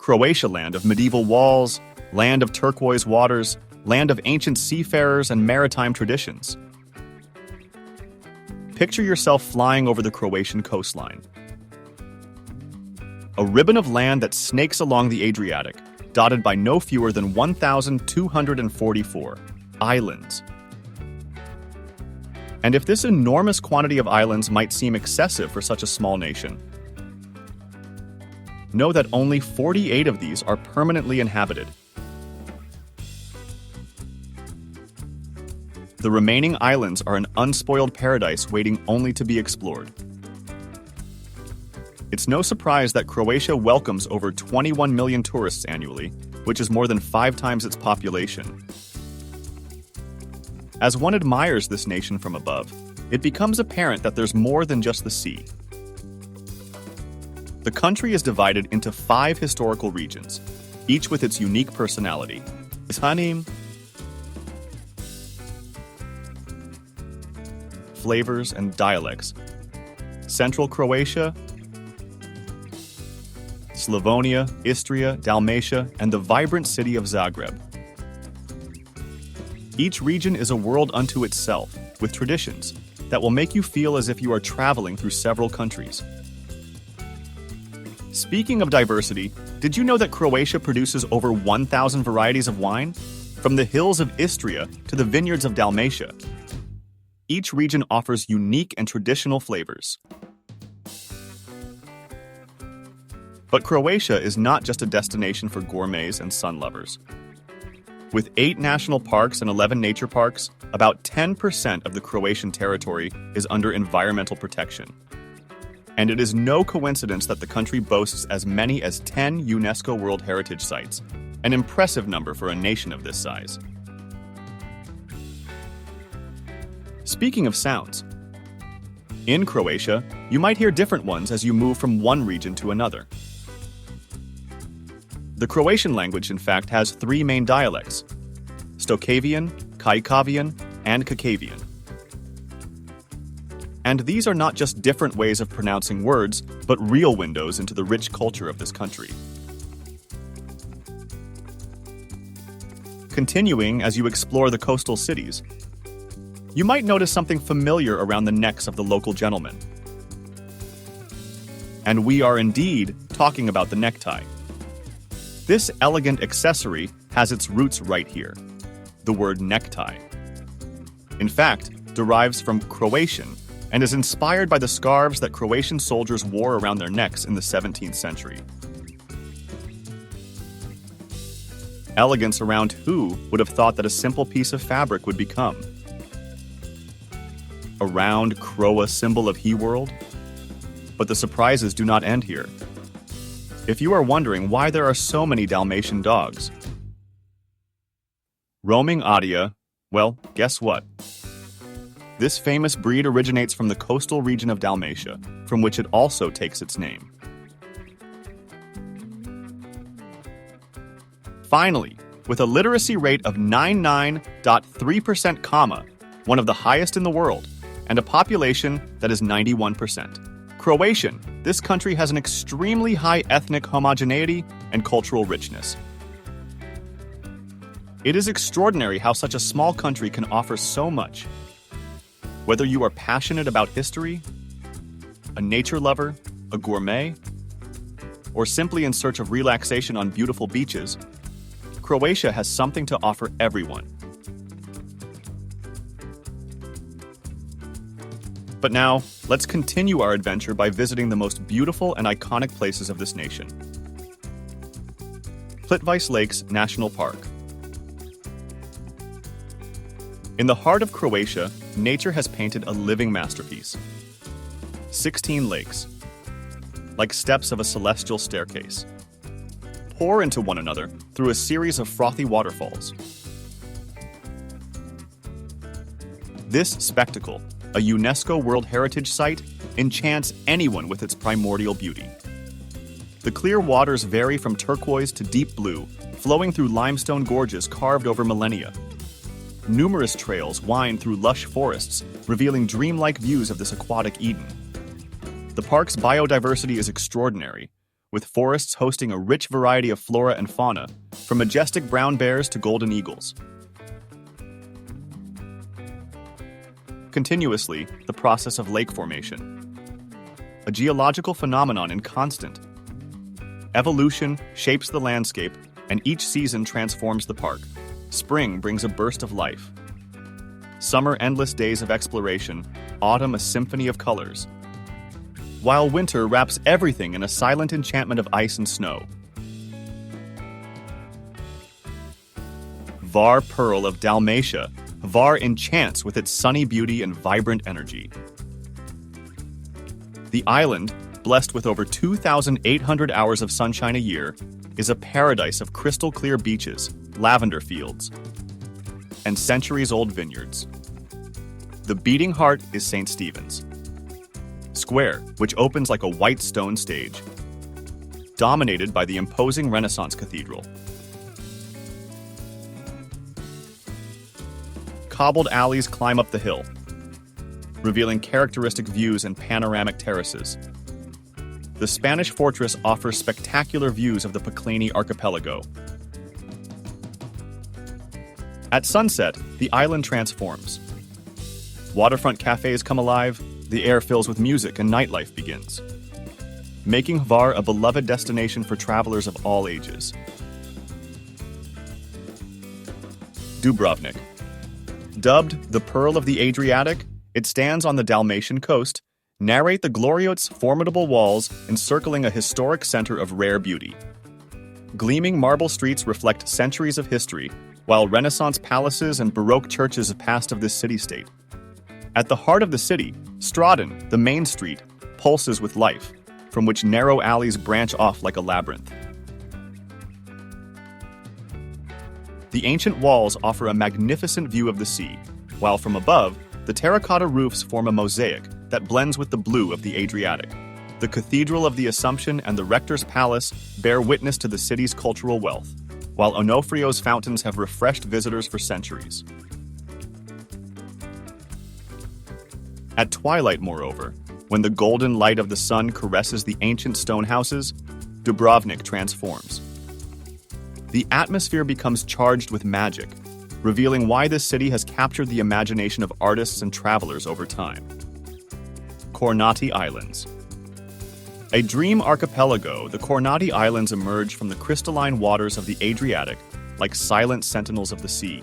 Croatia, land of medieval walls, land of turquoise waters, land of ancient seafarers and maritime traditions. Picture yourself flying over the Croatian coastline. A ribbon of land that snakes along the Adriatic, dotted by no fewer than 1,244 islands. And if this enormous quantity of islands might seem excessive for such a small nation, know that only 48 of these are permanently inhabited. The remaining islands are an unspoiled paradise waiting only to be explored. It's no surprise that Croatia welcomes over 21 million tourists annually, which is more than 5 times its population. As one admires this nation from above, it becomes apparent that there's more than just the sea. The country is divided into 5 historical regions, each with its unique personality. Flavors and dialects. Central Croatia, Slavonia, Istria, Dalmatia, and the vibrant city of Zagreb. Each region is a world unto itself, with traditions that will make you feel as if you are traveling through several countries. Speaking of diversity, did you know that Croatia produces over 1,000 varieties of wine? From the hills of Istria to the vineyards of Dalmatia. Each region offers unique and traditional flavors. But Croatia is not just a destination for gourmets and sun lovers. With 8 national parks and 11 nature parks, about 10% of the Croatian territory is under environmental protection. And it is no coincidence that the country boasts as many as 10 UNESCO World Heritage Sites, an impressive number for a nation of this size. Speaking of sounds, in Croatia, you might hear different ones as you move from one region to another. The Croatian language, in fact, has 3 main dialects: Stokavian, Kajkavian, and Kakavian. And these are not just different ways of pronouncing words, but real windows into the rich culture of this country. Continuing as you explore the coastal cities, you might notice something familiar around the necks of the local gentlemen. And we are indeed talking about the necktie. This elegant accessory has its roots right here, the word necktie. In fact, derives from Croatian and is inspired by the scarves that Croatian soldiers wore around their necks in the 17th century. Elegance around who would have thought that a simple piece of fabric would become? A round Croa symbol of he-world? But the surprises do not end here. If you are wondering why there are so many Dalmatian dogs, roaming Adia, well, guess what? This famous breed originates from the coastal region of Dalmatia, from which it also takes its name. Finally, with a literacy rate of 99.3%, one of the highest in the world, and a population that is 91%. Croatian, this country has an extremely high ethnic homogeneity and cultural richness. It is extraordinary how such a small country can offer so much. Whether you are passionate about history, a nature lover, a gourmet, or simply in search of relaxation on beautiful beaches, Croatia has something to offer everyone. But now, let's continue our adventure by visiting the most beautiful and iconic places of this nation. Plitvice Lakes National Park. In the heart of Croatia, nature has painted a living masterpiece. 16 lakes, like steps of a celestial staircase, pour into one another through a series of frothy waterfalls. This spectacle, a UNESCO World Heritage Site, enchants anyone with its primordial beauty. The clear waters vary from turquoise to deep blue, flowing through limestone gorges carved over millennia. Numerous trails wind through lush forests, revealing dreamlike views of this aquatic Eden. The park's biodiversity is extraordinary, with forests hosting a rich variety of flora and fauna, from majestic brown bears to golden eagles. Continuously, the process of lake formation, a geological phenomenon in constant evolution, shapes the landscape, and each season transforms the park. Spring brings a burst of life. Summer, endless days of exploration. Autumn, a symphony of colors. While winter wraps everything in a silent enchantment of ice and snow. Hvar Pearl of Dalmatia. Hvar enchants with its sunny beauty and vibrant energy. The island, blessed with over 2,800 hours of sunshine a year, is a paradise of crystal-clear beaches, lavender fields, and centuries-old vineyards. The beating heart is St. Stephen's Square, which opens like a white stone stage, dominated by the imposing Renaissance cathedral. Cobbled alleys climb up the hill, revealing characteristic views and panoramic terraces. The Spanish fortress offers spectacular views of the Piclini archipelago. At sunset, the island transforms. Waterfront cafes come alive, the air fills with music and nightlife begins, making Hvar a beloved destination for travelers of all ages. Dubrovnik. Dubbed the Pearl of the Adriatic, it stands on the Dalmatian Coast, narrate the glory of its formidable walls encircling a historic center of rare beauty. Gleaming marble streets reflect centuries of history, while Renaissance palaces and Baroque churches have passed of this city-state. At the heart of the city, Straden, the main street, pulses with life, from which narrow alleys branch off like a labyrinth. The ancient walls offer a magnificent view of the sea, while from above, the terracotta roofs form a mosaic that blends with the blue of the Adriatic. The Cathedral of the Assumption and the Rector's Palace bear witness to the city's cultural wealth, while Onofrio's fountains have refreshed visitors for centuries. At twilight, moreover, when the golden light of the sun caresses the ancient stone houses, Dubrovnik transforms. The atmosphere becomes charged with magic, revealing why this city has captured the imagination of artists and travelers over time. Kornati Islands. A dream archipelago, the Kornati Islands emerge from the crystalline waters of the Adriatic like silent sentinels of the sea.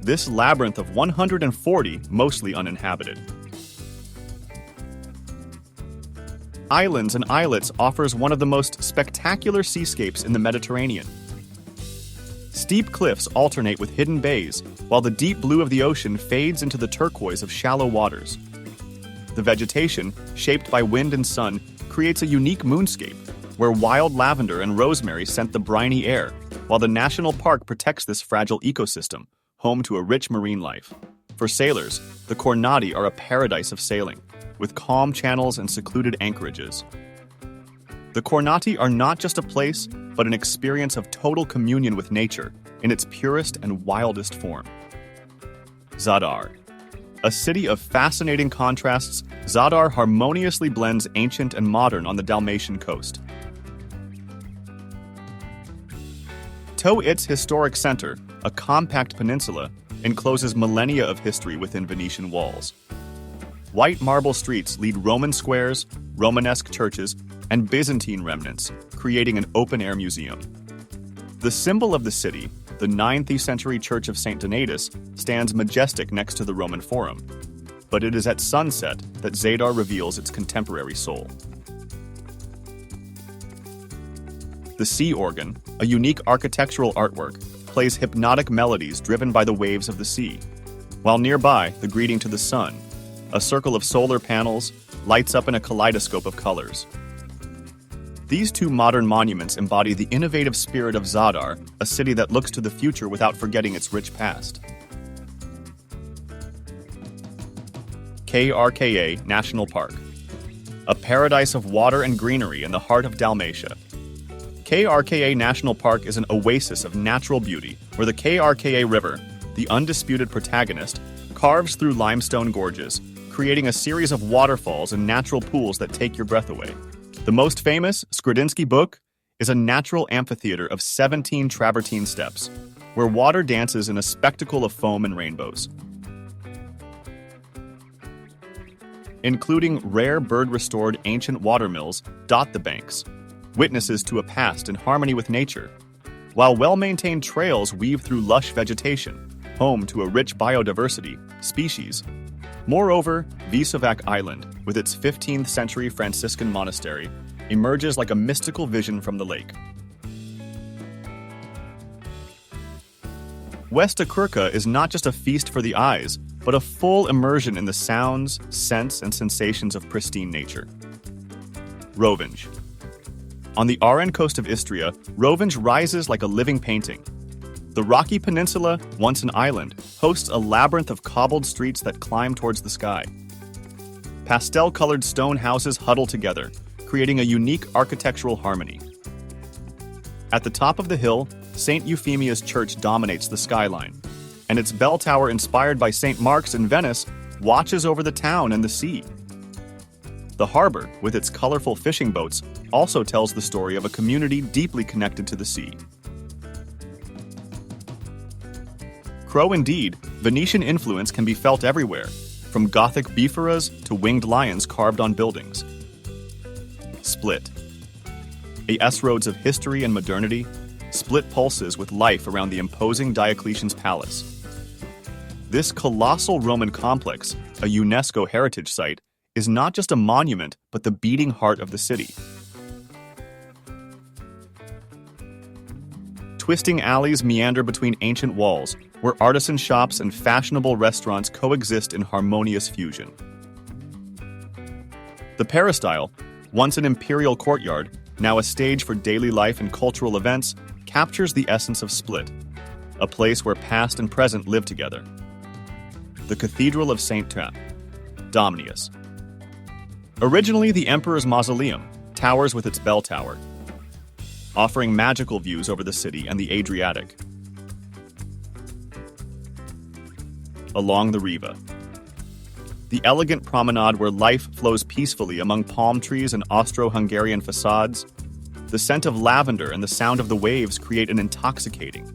This labyrinth of 140 mostly uninhabited. Islands and Islets offers one of the most spectacular seascapes in the Mediterranean. Steep cliffs alternate with hidden bays, while the deep blue of the ocean fades into the turquoise of shallow waters. The vegetation, shaped by wind and sun, creates a unique moonscape, where wild lavender and rosemary scent the briny air, while the national park protects this fragile ecosystem, home to a rich marine life. For sailors, the Kornati are a paradise of sailing, with calm channels and secluded anchorages. The Kornati are not just a place, but an experience of total communion with nature in its purest and wildest form. Zadar. A city of fascinating contrasts, Zadar harmoniously blends ancient and modern on the Dalmatian coast. To its historic center, a compact peninsula, encloses millennia of history within Venetian walls. White marble streets lead Roman squares, Romanesque churches, and Byzantine remnants, creating an open-air museum. The symbol of the city, the 9th century Church of St. Donatus, stands majestic next to the Roman Forum, but it is at sunset that Zadar reveals its contemporary soul. The sea organ, a unique architectural artwork, plays hypnotic melodies driven by the waves of the sea, while nearby, the greeting to the sun, a circle of solar panels, lights up in a kaleidoscope of colors. These two modern monuments embody the innovative spirit of Zadar, a city that looks to the future without forgetting its rich past. Krka National Park. A paradise of water and greenery in the heart of Dalmatia. Krka National Park is an oasis of natural beauty where the Krka River, the undisputed protagonist, carves through limestone gorges, creating a series of waterfalls and natural pools that take your breath away. The most famous, Skredinsky Book, is a natural amphitheater of 17 travertine steps, where water dances in a spectacle of foam and rainbows. Including rare bird-restored ancient watermills dot the banks, witnesses to a past in harmony with nature, while well-maintained trails weave through lush vegetation, home to a rich biodiversity, species. Moreover, Visovac Island, with its 15th century Franciscan monastery, emerges like a mystical vision from the lake. West of Krka is not just a feast for the eyes, but a full immersion in the sounds, scents, and sensations of pristine nature. Rovinj. On the Aran coast of Istria, Rovinj rises like a living painting. The rocky peninsula, once an island, hosts a labyrinth of cobbled streets that climb towards the sky. Pastel-colored stone houses huddle together, creating a unique architectural harmony. At the top of the hill, St. Euphemia's Church dominates the skyline, and its bell tower, inspired by St. Mark's in Venice, watches over the town and the sea. The harbor, with its colorful fishing boats, also tells the story of a community deeply connected to the sea. Indeed, Venetian influence can be felt everywhere, from Gothic bifforas to winged lions carved on buildings. Split. A S-roads of history and modernity, Split pulses with life around the imposing Diocletian's palace. This colossal Roman complex, a UNESCO heritage site, is not just a monument, but the beating heart of the city. Twisting alleys meander between ancient walls, where artisan shops and fashionable restaurants coexist in harmonious fusion. The peristyle, once an imperial courtyard, now a stage for daily life and cultural events, captures the essence of Split, a place where past and present live together. The Cathedral of St. Tra, Domnius. Originally the Emperor's Mausoleum, towers with its bell tower, offering magical views over the city and the Adriatic. Along the Riva. The elegant promenade where life flows peacefully among palm trees and Austro-Hungarian facades. The scent of lavender and the sound of the waves create an intoxicating,